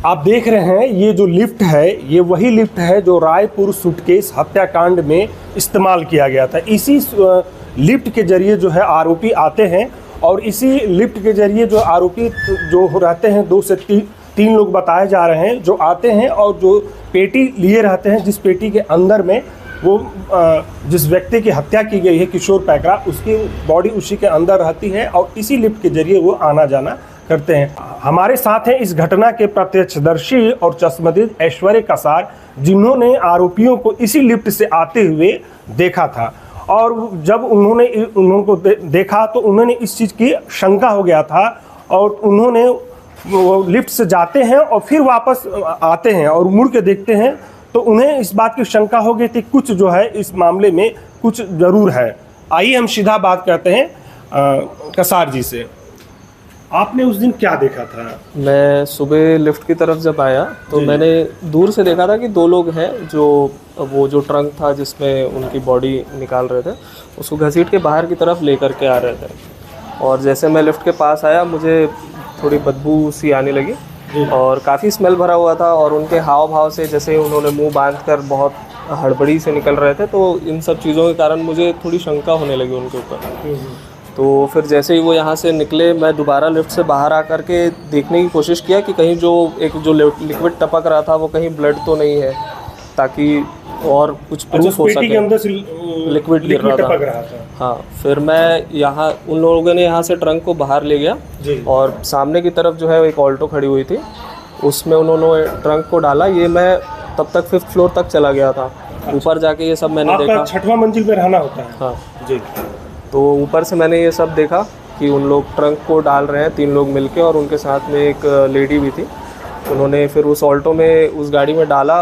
आप देख रहे हैं ये जो लिफ्ट है, ये वही लिफ्ट है जो रायपुर सूटकेस हत्याकांड में इस्तेमाल किया गया था। इसी लिफ्ट के जरिए जो है आरोपी आते हैं और इसी लिफ्ट के जरिए जो आरोपी जो रहते हैं 2 से 3 लोग बताए जा रहे हैं जो आते हैं और जो पेटी लिए रहते हैं, जिस पेटी के अंदर में वो जिस व्यक्ति की हत्या की गई है किशोर पैकरा, उसकी बॉडी उसी के अंदर रहती है और इसी लिफ्ट के जरिए वो आना जाना करते हैं। हमारे साथ हैं इस घटना के प्रत्यक्षदर्शी और चश्मदीद ऐश्वर्य कसार, जिन्होंने आरोपियों को इसी लिफ्ट से आते हुए देखा था और जब उन्होंने उनको देखा तो उन्होंने इस चीज़ की शंका हो गया था और उन्होंने वो लिफ्ट से जाते हैं और फिर वापस आते हैं और मुड़ के देखते हैं तो उन्हें इस बात की शंका हो गई थी कुछ जो है इस मामले में कुछ ज़रूर है। आइए हम सीधा बात करते हैं कसार जी से। आपने उस दिन क्या देखा था? मैं सुबह लिफ्ट की तरफ जब आया तो मैंने दूर से देखा था कि 2 लोग हैं जो वो जो ट्रंक था जिसमें उनकी बॉडी निकाल रहे थे उसको घसीट के बाहर की तरफ लेकर के आ रहे थे और जैसे मैं लिफ्ट के पास आया मुझे थोड़ी बदबू सी आने लगी और काफ़ी स्मेल भरा हुआ था और उनके हाव भाव से जैसे उन्होंने मुंह बांधकर बहुत हड़बड़ी से निकल रहे थे तो इन सब चीज़ों के कारण मुझे थोड़ी शंका होने लगी उनके ऊपर। तो फिर जैसे ही वो यहाँ से निकले मैं दोबारा लिफ्ट से बाहर आकर के देखने की कोशिश किया कि कहीं जो लिक्विड टपक रहा था वो कहीं ब्लड तो नहीं है, ताकि और कुछ प्रूफ हो सके। के अंदर से लिक्विड गिर रहा था। हाँ, फिर मैं यहाँ उन लोगों ने यहाँ से ट्रंक को बाहर ले गया और सामने की तरफ जो है एक ऑल्टो खड़ी हुई थी उसमें उन्होंने ट्रंक को डाला। ये मैं तब तक 5th फ्लोर तक चला गया था। ऊपर जाके ये सब मैंने देखा। 6वां मंजिल पे रहना होता है? हाँ जी। तो ऊपर से मैंने ये सब देखा कि उन लोग ट्रंक को डाल रहे हैं 3 लोग मिलके और उनके साथ में एक लेडी भी थी। उन्होंने फिर उस ऑल्टो में उस गाड़ी में डाला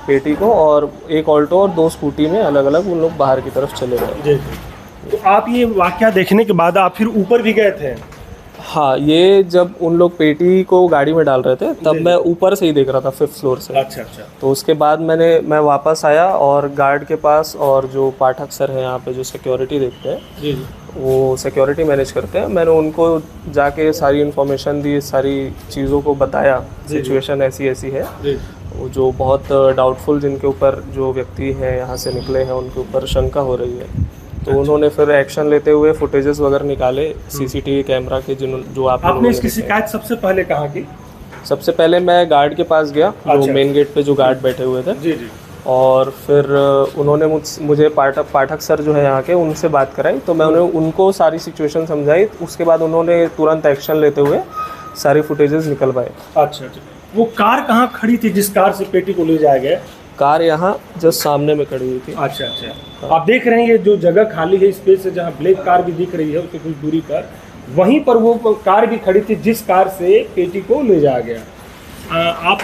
पेटी को और एक ऑल्टो और 2 स्कूटी में अलग अलग उन लोग बाहर की तरफ चले गए। तो आप ये वाकया देखने के बाद आप फिर ऊपर भी गए थे? हाँ, ये जब उन लोग पेटी को गाड़ी में डाल रहे थे तब मैं ऊपर से ही देख रहा था 5th फ्लोर से। अच्छा। तो उसके बाद मैं वापस आया और गार्ड के पास और जो पाठक सर हैं यहाँ पे जो सिक्योरिटी देखते हैं वो सिक्योरिटी मैनेज करते हैं, मैंने उनको जाके सारी इन्फॉर्मेशन दी, सारी चीज़ों को बताया सिचुएशन ऐसी है। वो जो बहुत डाउटफुल जिनके ऊपर जो व्यक्ति हैं यहाँ से निकले हैं उनके ऊपर शंका हो रही है। तो उन्होंने फिर एक्शन लेते हुए फुटेजेस वगैरह निकाले सीसीटीवी कैमरा के जो आपने इसकी शिकायत सबसे पहले कहाँ की? सबसे पहले मैं गार्ड के पास गया। जो मेन गेट पे जो गार्ड बैठे हुए थे। जी। और फिर उन्होंने मुझे पाठक सर जो है यहाँ के उनसे बात कराई तो मैंने उनको सारी सिचुएशन समझाई। उसके बाद उन्होंने तुरंत एक्शन लेते हुए सारी फुटेजेस निकलवाए। अच्छा। वो कार कहाँ खड़ी थी जिस कार से पेटी को ले जाया गया? कार यहाँ जस्ट सामने में खड़ी हुई थी। अच्छा। आप देख रहे हैं ये जो जगह खाली है स्पेस है जहाँ ब्लैक कार भी दिख रही है उससे कुछ दूरी पर, वहीं पर वो कार भी खड़ी थी जिस कार से पेटी को ले जाया गया। आप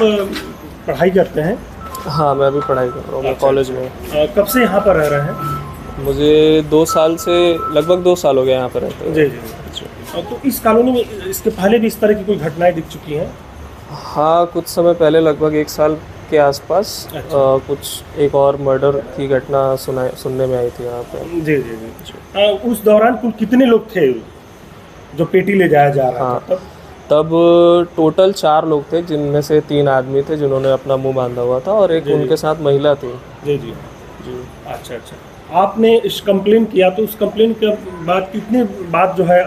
पढ़ाई करते हैं? हाँ, मैं अभी पढ़ाई कर रहा हूँ। मैं कॉलेज में। कब से यहाँ पर रह रहे हैं? मुझे 2 साल से लगभग 2 साल हो गया यहाँ पर रहते हैं। जी। तो इस कॉलोनी में इसके पहले भी इस तरह की कोई घटनाएं दिख चुकी हैं? हाँ, कुछ समय पहले लगभग 1 साल के आसपास कुछ एक और मर्डर की घटना सुनने में आई थी यहाँ पे। जी। उस दौरान कुल कितने लोग थे जो पेटी ले जाया जा रहा था? तब टोटल 4 लोग थे जिनमें से 3 आदमी थे जिन्होंने अपना मुंह बांधा हुआ था और एक उनके साथ महिला थी। जी। अच्छा। आपने इस कंप्लेन किया तो उस कंप्लेन के बाद कितने बाद जो है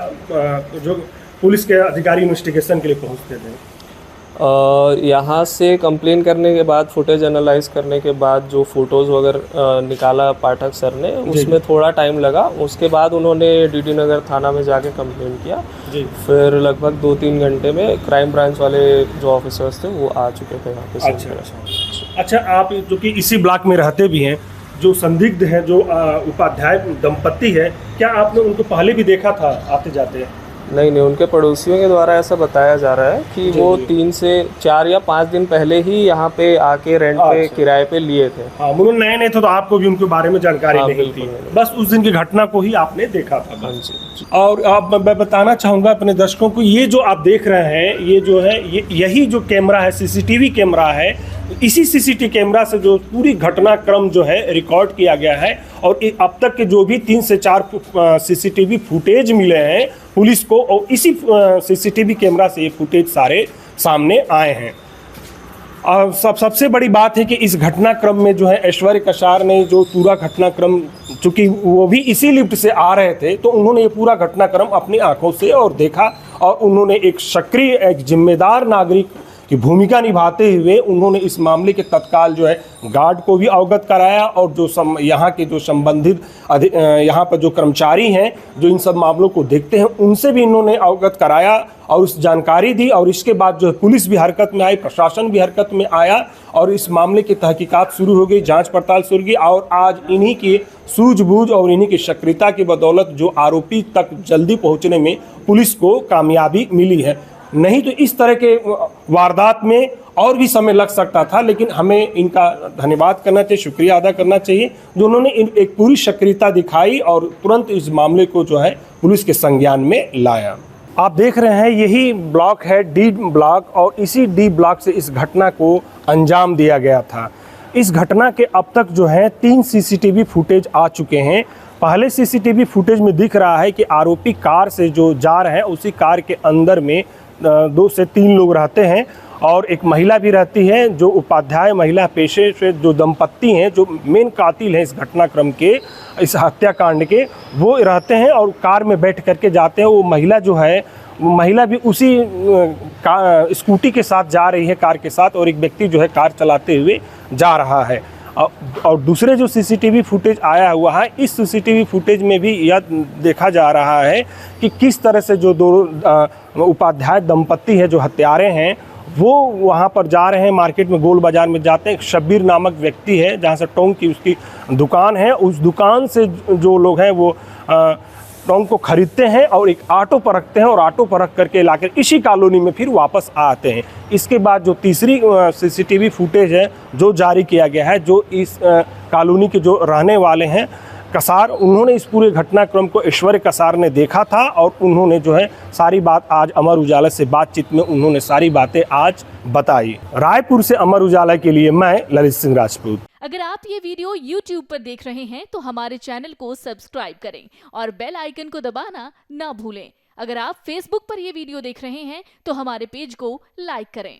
जो पुलिस के अधिकारी इन्वेस्टिगेशन के लिए पहुँचते थे? यहाँ से कंप्लेन करने के बाद फुटेज एनालाइज करने के बाद जो फ़ोटोज़ वगैरह निकाला पाठक सर ने उसमें थोड़ा टाइम लगा। उसके बाद उन्होंने डीडी नगर थाना में जाके कंप्लेन किया। फिर लगभग 2-3 घंटे में क्राइम ब्रांच वाले जो ऑफिसर्स थे वो आ चुके थे यहाँ पे। अच्छा, आप जो कि इसी ब्लॉक में रहते भी हैं, जो संदिग्ध हैं जो उपाध्याय दंपत्ति है, क्या आपने उनको पहले भी देखा था आते जाते? नहीं, उनके पड़ोसियों के द्वारा ऐसा बताया जा रहा है कि वो 3 से 4 या 5 दिन पहले ही यहाँ पे आके रेंट पे किराए पे लिए थे। हाँ, वो नए थे तो आपको भी उनके बारे में जानकारी नहीं थी, बस उस दिन की घटना को ही आपने देखा था। हाँ जी। और अब मैं बताना चाहूँगा अपने दर्शकों को, ये जो आप देख रहे हैं ये जो है यही जो कैमरा है सीसीटीवी कैमरा है, इसी सीसीटीवी कैमरा से जो पूरी घटनाक्रम जो है रिकॉर्ड किया गया है और अब तक के जो भी 3 से 4 सीसीटीवी फुटेज मिले हैं पुलिस को और इसी सीसीटीवी कैमरा से ये फुटेज सारे सामने आए हैं। सबसे बड़ी बात है कि इस घटनाक्रम में जो है ऐश्वर्य कसार ने जो पूरा घटनाक्रम, चूंकि वो भी इसी लिफ्ट से आ रहे थे, तो उन्होंने ये पूरा घटनाक्रम अपनी आंखों से और देखा और उन्होंने एक सक्रिय, एक जिम्मेदार नागरिक की भूमिका निभाते हुए उन्होंने इस मामले के तत्काल जो है गार्ड को भी अवगत कराया और जो यहाँ के जो संबंधित यहाँ पर जो कर्मचारी हैं जो इन सब मामलों को देखते हैं उनसे भी इन्होंने अवगत कराया और उस जानकारी दी। और इसके बाद जो है पुलिस भी हरकत में आई, प्रशासन भी हरकत में आया और इस मामले की तहकीकात शुरू हो गई, जांच पड़ताल शुरू की। और आज इन्हीं की सूझबूझ और इन्हीं की सक्रियता की बदौलत जो आरोपी तक जल्दी पहुंचने में पुलिस को कामयाबी मिली है। नहीं तो इस तरह के वारदात में और भी समय लग सकता था, लेकिन हमें इनका धन्यवाद करना चाहिए, शुक्रिया अदा करना चाहिए जो उन्होंने एक पूरी सक्रियता दिखाई और तुरंत इस मामले को जो है पुलिस के संज्ञान में लाया। आप देख रहे हैं यही ब्लॉक है डी ब्लॉक और इसी डी ब्लॉक से इस घटना को अंजाम दिया गया था। इस घटना के अब तक जो है 3 सीसीटीवी फुटेज आ चुके हैं। पहले सीसीटीवी फुटेज में दिख रहा है कि आरोपी कार से जो जा रहे हैं उसी कार के अंदर में 2 से 3 लोग रहते हैं और एक महिला भी रहती है, जो उपाध्याय महिला पेशे से जो दंपत्ति हैं, जो मेन कातिल हैं इस घटनाक्रम के, इस हत्याकांड के, वो रहते हैं और कार में बैठ करके जाते हैं। वो महिला जो है, वो महिला भी उसी स्कूटी के साथ जा रही है, कार के साथ, और एक व्यक्ति जो है कार चलाते हुए जा रहा है। और दूसरे जो सीसीटीवी फुटेज आया हुआ है, इस सीसीटीवी फुटेज में भी यह देखा जा रहा है कि किस तरह से जो 2 उपाध्याय दंपत्ति है, जो हत्यारे हैं, वो वहाँ पर जा रहे हैं, मार्केट में गोल बाज़ार में जाते हैं। एक शब्बीर नामक व्यक्ति है जहाँ से टोंग की उसकी दुकान है, उस दुकान से जो लोग हैं वो टोंग को खरीदते हैं और एक ऑटो पर रखते हैं और ऑटो पर रख करके लाकर इसी कॉलोनी में फिर वापस आते हैं। इसके बाद जो तीसरी सीसीटीवी फुटेज है जो जारी किया गया है, जो इस कॉलोनी के जो रहने वाले हैं कसार, उन्होंने इस पूरे घटनाक्रम को ऐश्वर्य कसार ने देखा था और उन्होंने जो है सारी बात आज अमर उजाला से बातचीत में उन्होंने सारी बातें आज बताई। रायपुर से अमर उजाला के लिए मैं ललित सिंह राजपूत। अगर आप ये वीडियो YouTube पर देख रहे हैं तो हमारे चैनल को सब्सक्राइब करें और बेल आइकन को दबाना ना भूलें। अगर आप Facebook पर ये वीडियो देख रहे हैं तो हमारे पेज को लाइक करें।